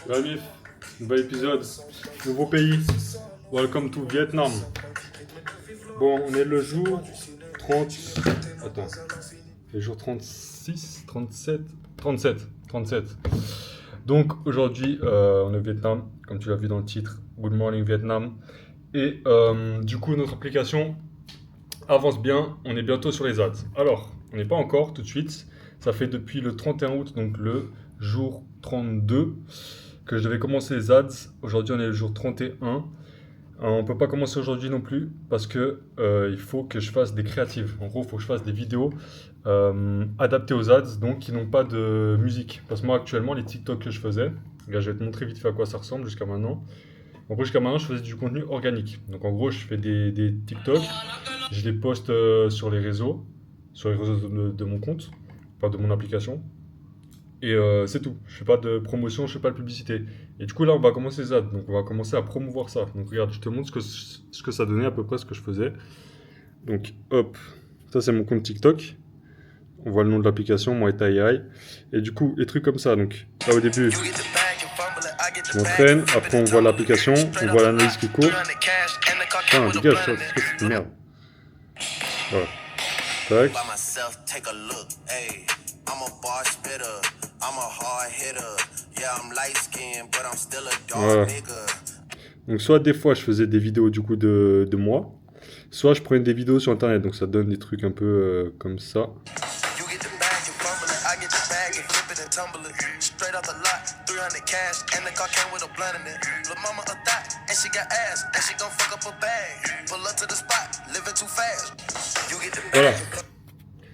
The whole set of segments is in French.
La MIF, nouvel épisode, nouveau pays. Welcome to Vietnam. Bon, on est le jour 30. Attends. Le jour 36, 37, 37, 37. Donc aujourd'hui, on est au Vietnam, comme tu l'as vu dans le titre. Good morning Vietnam. Et du coup, notre application avance bien. On est bientôt sur les ads. Alors, on n'est pas encore tout de suite. Ça fait depuis le 31 août, donc le jour 32, que je devais commencer les ads. Aujourd'hui, on est le jour 31. On ne peut pas commencer aujourd'hui non plus parce que il faut que je fasse des créatives. En gros, il faut que je fasse des vidéos adaptées aux ads, donc qui n'ont pas de musique. Parce que moi, actuellement, les TikTok que je faisais, là, je vais te montrer vite fait à quoi ça ressemble jusqu'à maintenant. En gros, jusqu'à maintenant, je faisais du contenu organique. Donc, en gros, je fais des TikTok, je les poste sur les réseaux de mon compte, enfin de mon application. Et c'est tout. Je fais pas de promotion, je fais pas de publicité. Et du coup, là, on va commencer les ads. Donc, on va commencer à promouvoir ça. Donc, regarde, je te montre ce que ça donnait à peu près ce que je faisais. Donc, hop, ça, c'est mon compte TikTok. On voit le nom de l'application, Muay Thai AI. Et du coup, les trucs comme ça. Donc, là, au début, je m'entraîne. Après, on voit l'application. On voit l'analyse qui court. Putain, dégage, ça, c'est quoi cette merde? Voilà. Tac. Voilà. Donc soit des fois je faisais des vidéos du coup de moi, soit je prenais des vidéos sur internet, donc ça donne des trucs un peu comme ça. Voilà.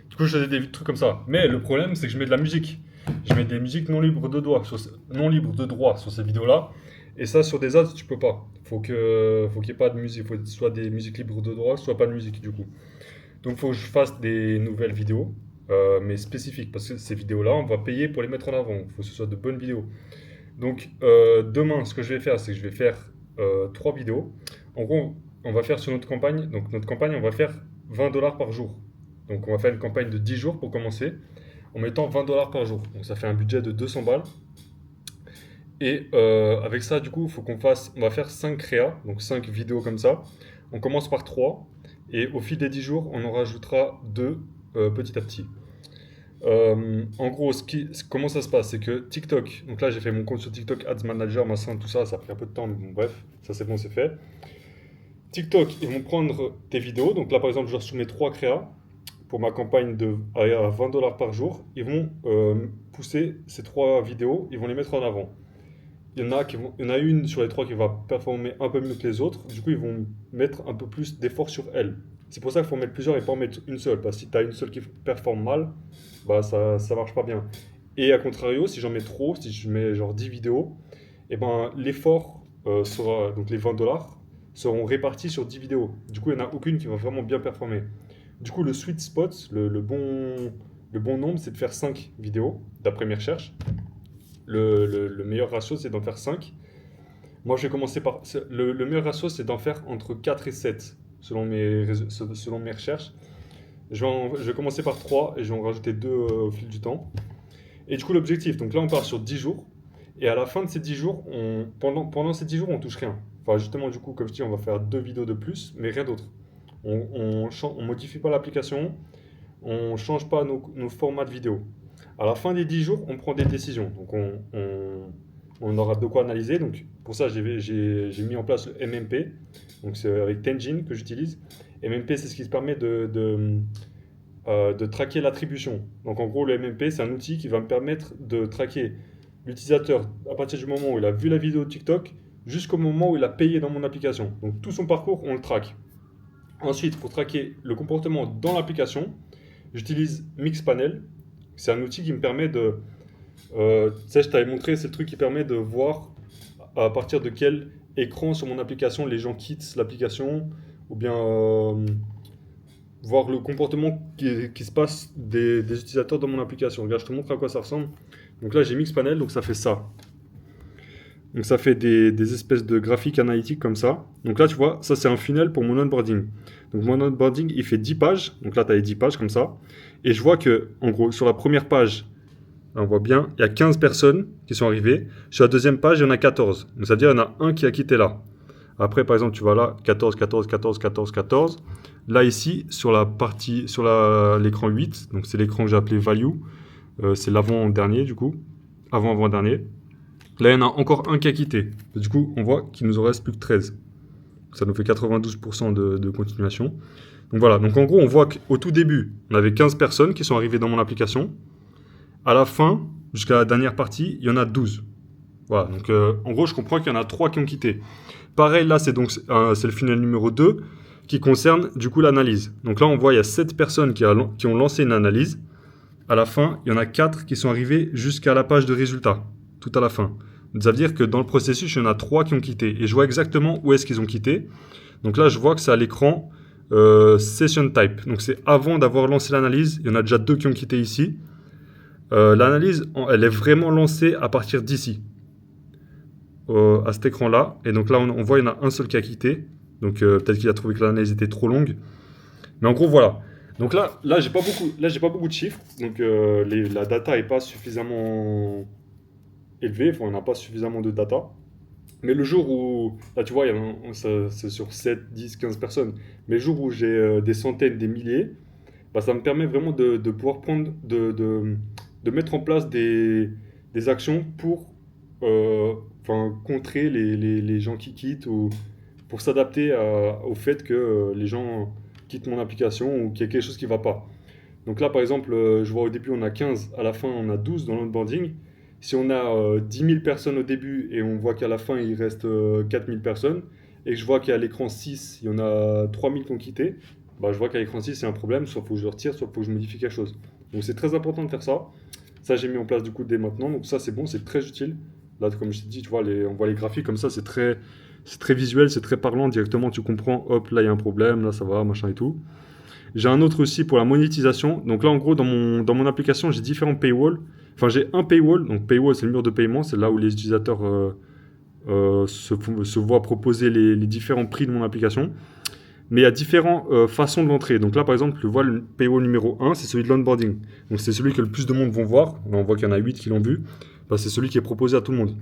Du coup je faisais des trucs comme ça. Mais le problème c'est que je mets de la musique. Je mets des musiques non libres de droit sur ces vidéos-là. Et ça, sur des ads, tu peux pas. Faut qu'il y ait pas de musique. Faut soit des musiques libres de droit, soit pas de musique du coup. Donc, faut que je fasse des nouvelles vidéos, mais spécifiques. Parce que ces vidéos-là, on va payer pour les mettre en avant. Il faut que ce soit de bonnes vidéos. Donc, demain, ce que je vais faire, c'est que je vais faire 3 vidéos. En gros, on va faire sur notre campagne. Donc, notre campagne, on va faire 20 dollars par jour. Donc, on va faire une campagne de 10 jours pour commencer, en mettant 20 dollars par jour. Donc, ça fait un budget de 200 balles. Et avec ça, du coup, on va faire 5 créas, donc 5 vidéos comme ça. On commence par 3, et au fil des 10 jours, on en rajoutera 2 petit à petit. En gros, comment ça se passe? C'est que TikTok, donc là j'ai fait mon compte sur TikTok, Ads Manager, machin, tout ça, ça a pris un peu de temps, mais bon, bref, ça c'est bon, c'est fait. TikTok, ils vont prendre tes vidéos, donc là par exemple, je leur soumets 3 créas pour ma campagne à 20 dollars par jour. Ils vont pousser ces 3 vidéos, ils vont les mettre en avant. Il y en a une sur les 3 qui va performer un peu mieux que les autres. Du coup, ils vont mettre un peu plus d'effort sur elle. C'est pour ça qu'il faut en mettre plusieurs et pas en mettre une seule. Parce que si tu as une seule qui performe mal, bah ça marche pas bien. Et à contrario, si j'en mets trop, si je mets genre 10 vidéos, et ben l'effort sera, donc les 20 dollars, seront répartis sur 10 vidéos. Du coup, il n'y en a aucune qui va vraiment bien performer. Du coup, le sweet spot, le bon nombre, c'est de faire 5 vidéos, d'après mes recherches. Le meilleur ratio, c'est d'en faire 5. Moi, je vais commencer par. Le meilleur ratio, c'est d'en faire entre 4 et 7, selon mes recherches. Je vais commencer par 3 et je vais en rajouter 2 au fil du temps. Et du coup, l'objectif, donc là, on part sur 10 jours. Et à la fin de ces 10 jours, pendant ces 10 jours, on touche rien. Enfin, justement, du coup, comme je dis, on va faire 2 vidéos de plus, mais rien d'autre. On modifie pas l'application, on change pas nos formats de vidéo. À la fin des 10 jours, on prend des décisions. Donc, on aura de quoi analyser. Donc, pour ça, j'ai mis en place le MMP. Donc, c'est avec Tenjin que j'utilise. MMP, c'est ce qui se permet de traquer l'attribution. Donc, en gros, le MMP, c'est un outil qui va me permettre de traquer l'utilisateur à partir du moment où il a vu la vidéo de TikTok jusqu'au moment où il a payé dans mon application. Donc, tout son parcours, on le traque. Ensuite, pour traquer le comportement dans l'application, j'utilise Mixpanel. C'est un outil qui me permet de... tu sais, je t'avais montré, c'est le truc qui permet de voir à partir de quel écran sur mon application les gens quittent l'application, ou bien voir le comportement qui se passe des utilisateurs dans mon application. Regarde, je te montre à quoi ça ressemble. Donc là, j'ai Mixpanel, donc ça fait ça. Donc ça fait des espèces de graphiques analytiques comme ça. Donc là, tu vois, ça c'est un funnel pour mon onboarding. Donc mon onboarding, il fait 10 pages. Donc là, tu as les 10 pages comme ça. Et je vois que, en gros, sur la première page, Là, on voit bien, il y a 15 personnes qui sont arrivées. Sur la deuxième page, il y en a 14. Donc, ça veut dire qu'il y en a un qui a quitté là. Après, par exemple, tu vas là, 14, 14, 14, 14, 14. Là, ici, sur la partie, sur l'écran 8, donc c'est l'écran que j'ai appelé Value. C'est l'avant-dernier, du coup. Avant-avant-dernier. Là, il y en a encore un qui a quitté. Du coup, on voit qu'il nous en reste plus que 13. Ça nous fait 92% de continuation. Donc voilà, donc en gros, on voit qu'au tout début, on avait 15 personnes qui sont arrivées dans mon application. À la fin, jusqu'à la dernière partie, il y en a 12. Voilà, donc en gros, je comprends qu'il y en a 3 qui ont quitté. Pareil, là, c'est le funnel numéro 2 qui concerne du coup l'analyse. Donc là, on voit il y a 7 personnes qui ont lancé une analyse. À la fin, il y en a 4 qui sont arrivés jusqu'à la page de résultats, tout à la fin. Donc, ça veut dire que dans le processus, il y en a 3 qui ont quitté. Et je vois exactement où est-ce qu'ils ont quitté. Donc là, je vois que c'est à l'écran Session Type. Donc c'est avant d'avoir lancé l'analyse. Il y en a déjà 2 qui ont quitté ici. L'analyse, elle est vraiment lancée à partir d'ici, à cet écran-là. Et donc là, on voit qu'il y en a un seul qui a quitté. Donc peut-être qu'il a trouvé que l'analyse était trop longue. Mais en gros, voilà. Donc là j'ai pas beaucoup de chiffres. Donc la data est pas suffisamment élevée. Enfin, on n'a pas suffisamment de data. Mais le jour où, là tu vois, c'est sur 7, 10, 15 personnes. Mais le jour où j'ai des centaines, des milliers, bah, ça me permet vraiment de pouvoir prendre, de mettre en place des actions pour contrer les gens qui quittent ou pour s'adapter au fait que les gens quittent mon application ou qu'il y a quelque chose qui ne va pas. Donc là, par exemple, je vois au début on a 15, à la fin on a 12 dans l'onboarding. Si on a 10 000 personnes au début et on voit qu'à la fin il reste 4 000 personnes et que je vois qu'à l'écran 6, il y en a 3 000 qui ont quitté, bah, je vois qu'à l'écran 6 c'est un problème, soit il faut que je le retire, soit il faut que je modifie quelque chose. Donc c'est très important de faire ça. Ça j'ai mis en place du coup dès maintenant, donc ça c'est bon, c'est très utile. Là comme je t'ai dit, tu vois, on voit les graphiques comme ça, c'est très visuel, c'est très parlant, directement tu comprends, hop là il y a un problème, là ça va, machin et tout. J'ai un autre aussi pour la monétisation. Donc là, en gros, dans mon application, j'ai différents paywalls. Enfin, j'ai un paywall. Donc, paywall, c'est le mur de paiement. C'est là où les utilisateurs se voient proposer les différents prix de mon application. Mais il y a différentes façons de l'entrée. Donc là, par exemple, je vois le paywall numéro 1, c'est celui de l'onboarding. Donc, c'est celui que le plus de monde vont voir. Là, on voit qu'il y en a 8 qui l'ont vu. Bah, c'est celui qui est proposé à tout le monde.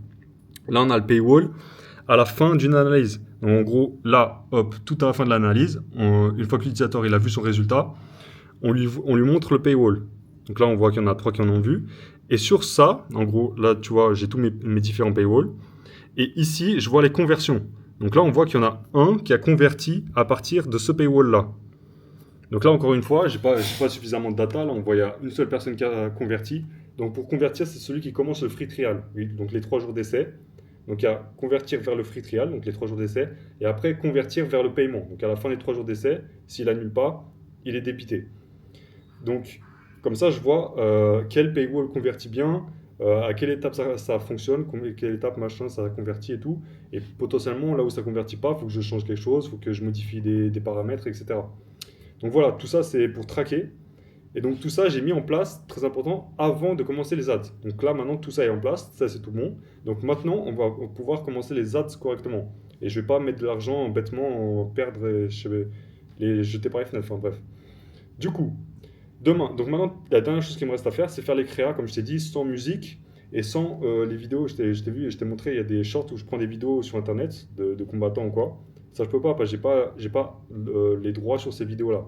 Là, on a le paywall à la fin d'une analyse. Donc en gros, là, hop, tout à la fin de l'analyse, une fois que l'utilisateur il a vu son résultat, on lui montre le paywall. Donc là, on voit qu'il y en a 3 qui en ont vu. Et sur ça, en gros, là, tu vois, j'ai tous mes différents paywalls. Et ici, je vois les conversions. Donc là, on voit qu'il y en a un qui a converti à partir de ce paywall-là. Donc là, encore une fois, j'ai pas suffisamment de data. Là, on voit qu'il y a une seule personne qui a converti. Donc pour convertir, c'est celui qui commence le free trial. Oui, donc les 3 jours d'essai. Donc il y a convertir vers le free trial, donc les 3 jours d'essai, et après convertir vers le paiement. Donc à la fin des 3 jours d'essai, s'il annule pas, il est débité. Donc comme ça, je vois quel paywall convertit bien, à quelle étape ça fonctionne, quelle étape machin ça convertit et tout. Et potentiellement, là où ça convertit pas, il faut que je change quelque chose, il faut que je modifie des paramètres, etc. Donc voilà, tout ça c'est pour traquer. Et donc tout ça, j'ai mis en place, très important, avant de commencer les ads. Donc là, maintenant, tout ça est en place, ça c'est tout bon. Donc maintenant, on va pouvoir commencer les ads correctement. Et je ne vais pas mettre de l'argent bêtement, perdre et les jeter par les fenêtres, enfin bref. Du coup, demain, donc maintenant, la dernière chose qui me reste à faire, c'est faire les créas, comme je t'ai dit, sans musique et sans les vidéos. Je t'ai vu et je t'ai montré, il y a des shorts où je prends des vidéos sur Internet de combattants ou quoi. Ça, je peux pas, parce que j'ai pas les droits sur ces vidéos-là.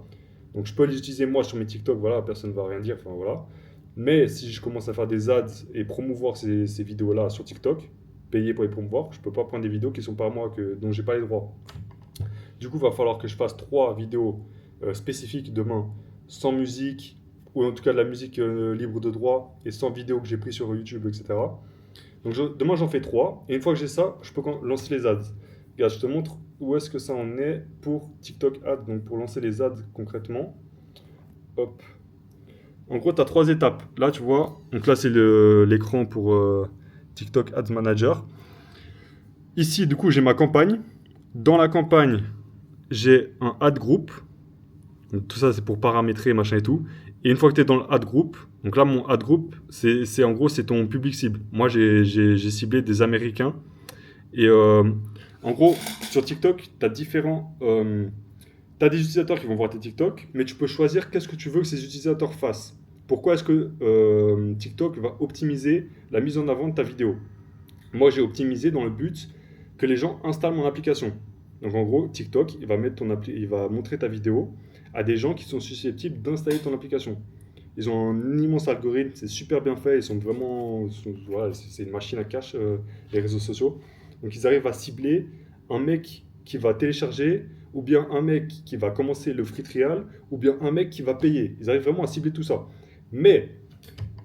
Donc je peux les utiliser moi sur mes TikTok, voilà, personne ne va rien dire, enfin voilà. Mais si je commence à faire des ads et promouvoir ces vidéos-là sur TikTok, payer pour les promouvoir, je peux pas prendre des vidéos qui sont pas à moi, dont j'ai pas les droits. Du coup, il va falloir que je fasse 3 vidéos spécifiques demain, sans musique, ou en tout cas de la musique libre de droit, et sans vidéo que j'ai pris sur YouTube, etc. Donc demain j'en fais 3, et une fois que j'ai ça, je peux lancer les ads. Regarde, je te montre où est-ce que ça en est pour TikTok Ads, donc pour lancer les ads concrètement. Hop. En gros, tu as 3 étapes. Là, tu vois, donc là, c'est l'écran pour TikTok Ads Manager. Ici, du coup, j'ai ma campagne. Dans la campagne, j'ai un ad group. Donc, tout ça, c'est pour paramétrer, machin et tout. Et une fois que tu es dans le ad group, donc là, mon ad group, c'est en gros, c'est ton public cible. Moi, j'ai ciblé des Américains. Et en gros, sur TikTok, tu as différents... tu as des utilisateurs qui vont voir tes TikTok, mais tu peux choisir qu'est-ce que tu veux que ces utilisateurs fassent. pourquoi est-ce que TikTok va optimiser la mise en avant de ta vidéo? Moi, j'ai optimisé dans le but que les gens installent mon application. Donc en gros, TikTok, il va montrer ta vidéo à des gens qui sont susceptibles d'installer ton application. Ils ont un immense algorithme, c'est super bien fait, voilà, c'est une machine à cash, les réseaux sociaux. Donc ils arrivent à cibler un mec qui va télécharger, ou bien un mec qui va commencer le free trial, ou bien un mec qui va payer. Ils arrivent vraiment à cibler tout ça. Mais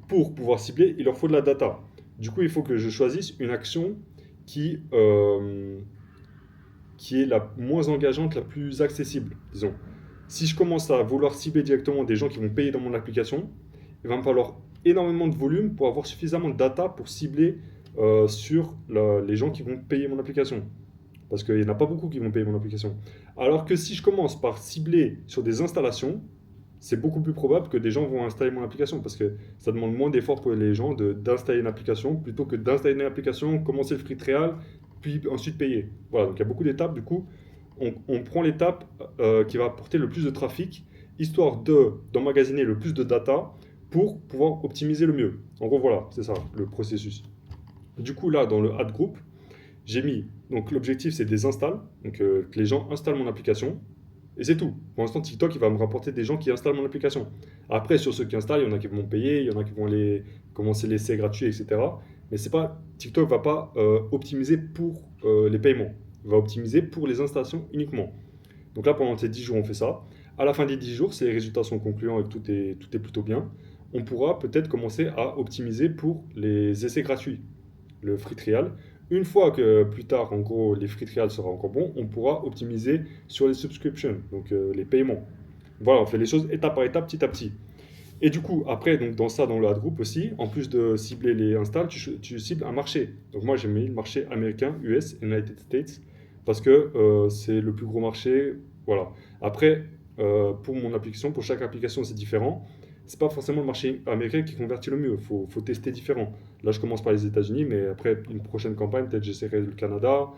pour pouvoir cibler, il leur faut de la data. Du coup, il faut que je choisisse une action qui, euh, qui est la moins engageante, la plus accessible, disons. Si je commence à vouloir cibler directement des gens qui vont payer dans mon application, il va me falloir énormément de volume pour avoir suffisamment de data pour cibler sur les gens qui vont payer mon application. Parce qu'il n'y en a pas beaucoup qui vont payer mon application. Alors que si je commence par cibler sur des installations, c'est beaucoup plus probable que des gens vont installer mon application parce que ça demande moins d'efforts pour les gens d'installer une application plutôt que d'installer une application, commencer le free trial, puis ensuite payer. Voilà, donc il y a beaucoup d'étapes. Du coup, on prend l'étape qui va apporter le plus de trafic, histoire d'emmagasiner le plus de data pour pouvoir optimiser le mieux. En gros, voilà, c'est ça le processus. Du coup, là, dans le ad group, j'ai mis, donc l'objectif c'est des installs, donc que les gens installent mon application, et c'est tout. Pour l'instant, TikTok, il va me rapporter des gens qui installent mon application. Après, sur ceux qui installent, il y en a qui vont payer, il y en a qui vont commencer l'essai gratuit, etc. Mais c'est pas, TikTok va pas optimiser pour les paiements. Il va optimiser pour les installations uniquement. Donc là, pendant ces 10 jours, on fait ça. À la fin des 10 jours, si les résultats sont concluants et que tout est plutôt bien, on pourra peut-être commencer à optimiser pour les essais gratuits, le free trial. Une fois que plus tard, en gros, les free trials sera encore bon, on pourra optimiser sur les subscriptions, donc les paiements. Voilà, on fait les choses étape par étape, petit à petit. Et du coup, après, donc dans le ad group aussi, en plus de cibler les installs, tu cibles un marché. Donc moi, j'ai mis le marché américain, US, United States, parce que c'est le plus gros marché. Voilà. Après, pour mon application, pour chaque application, c'est différent. C'est pas forcément le marché américain qui convertit le mieux. Faut tester différent. Là, je commence par les États-Unis, mais après une prochaine campagne, peut-être j'essaierai le Canada,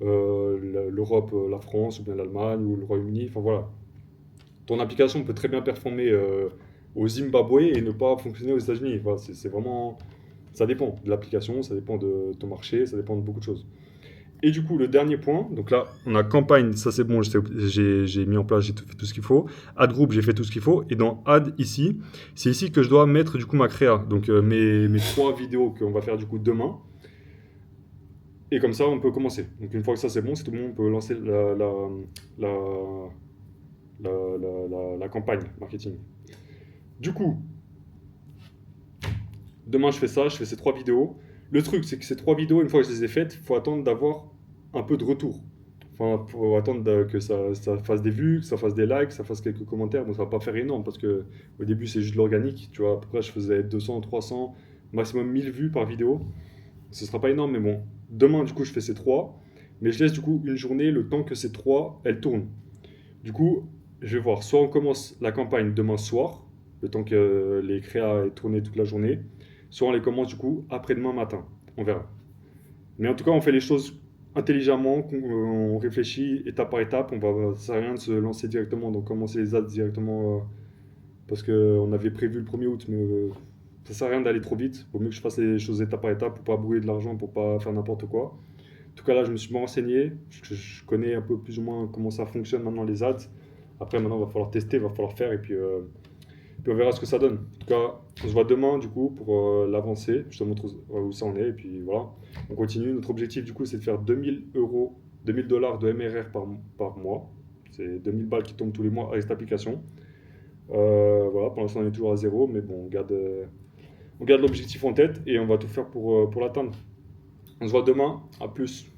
l'Europe, la France, ou bien l'Allemagne, ou le Royaume-Uni. Enfin voilà. Ton application peut très bien performer au Zimbabwe et ne pas fonctionner aux États-Unis. Voilà, c'est vraiment. Ça dépend de l'application, ça dépend de ton marché, ça dépend de beaucoup de choses. Et du coup, le dernier point, donc là, on a campagne, ça c'est bon, j'ai mis en place, j'ai fait tout ce qu'il faut. Ad group, j'ai fait tout ce qu'il faut. Et dans ad ici, c'est ici que je dois mettre du coup ma créa. Donc mes 3 vidéos qu'on va faire du coup demain. Et comme ça, on peut commencer. Donc une fois que ça c'est bon, c'est tout bon, on peut lancer la, la campagne marketing. Du coup, demain je fais ça, je fais ces 3 vidéos. Le truc, c'est que ces 3 vidéos, une fois que je les ai faites, il faut attendre d'avoir un peu de retour. Enfin, faut attendre que ça fasse des vues, que ça fasse des likes, que ça fasse quelques commentaires. Bon, ça va pas faire énorme parce que au début c'est juste de l'organique. Tu vois, à peu près je faisais 200, 300, maximum 1000 vues par vidéo. Ce sera pas énorme, mais bon. Demain, du coup, je fais ces 3. Mais je laisse du coup une journée le temps que ces 3 elles tournent. Du coup, je vais voir. Soit on commence la campagne demain soir, le temps que les créas aient tourné toute la journée. Soit on les commence du coup après-demain matin. On verra. Mais en tout cas, on fait les choses intelligemment, on réfléchit étape par étape. Ça sert à rien de se lancer directement, donc commencer les ads directement parce qu'on avait prévu le 1er août, mais ça sert à rien d'aller trop vite. Il vaut mieux que je fasse les choses étape par étape pour pas brûler de l'argent, pour pas faire n'importe quoi. En tout cas, là, je me suis bien renseigné. Je connais un peu plus ou moins comment ça fonctionne maintenant les ads. Après, maintenant, il va falloir tester, il va falloir faire et puis on verra ce que ça donne. En tout cas, on se voit demain du coup pour l'avancer. Je te montre où ça en est et puis voilà. On continue. Notre objectif du coup c'est de faire 2000 euros, 2000 dollars de MRR par mois. C'est 2000 balles qui tombent tous les mois avec cette application. Voilà, pour l'instant on est toujours à zéro, mais bon, on garde l'objectif en tête et on va tout faire pour l'atteindre. On se voit demain. À plus.